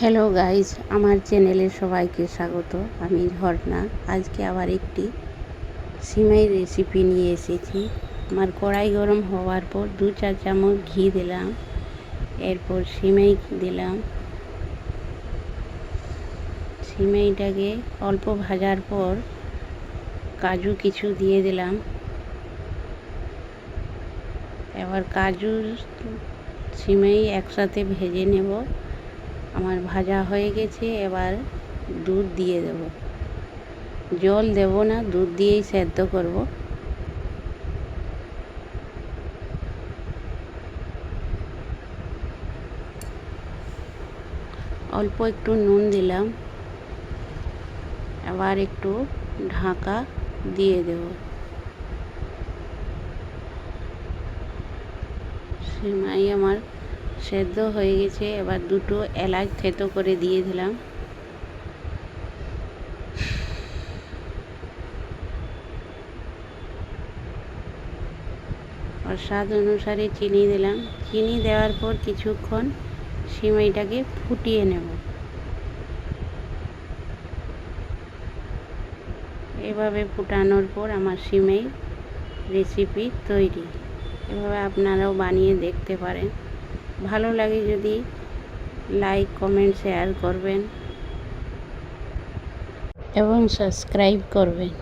Hello guys, আমার চ্যানেলে সবাইকে স্বাগত। আমি ঝর্ণা। আজকে আবার একটি সিমাই রেসিপি নিয়ে এসেছি। আমার কড়াই গরম হওয়ার পর 2-4 চামচ ঘি দিলাম, এরপর সিমাই দিলাম। সিমাইটাকে অল্প ভাজার পর কাজু কিছু দিয়ে দিলাম। এবার কাজু সিমাই একসাথে ভেজে নেব। আমার ভাজা হয়ে গেছে। এবার দুধ দিয়ে দেব। জল দেব না, দুধ দিয়েই সেদ্ধ করব। অল্প একটু নুন দিলাম। এবার একটু ঢাকা দিয়ে দেব। সিমাই আমার সেদ্ধ হয়ে গেছে। এবার 2টো এলাচ থেতো করে দিয়ে দিলাম। আর স্বাদ অনুসারে চিনি দিলাম। চিনি দেওয়ার পর কিছুক্ষণ সিমাইটাকে ফুটিয়ে নেব। এভাবে ফুটানোর পর আমার সিমাই রেসিপি তৈরি। এভাবে আপনারাও বানিয়ে দেখতে পারেন। ভালো লাগে যদি লাইক, কমেন্ট, শেয়ার করবেন এবং সাবস্ক্রাইব করবেন।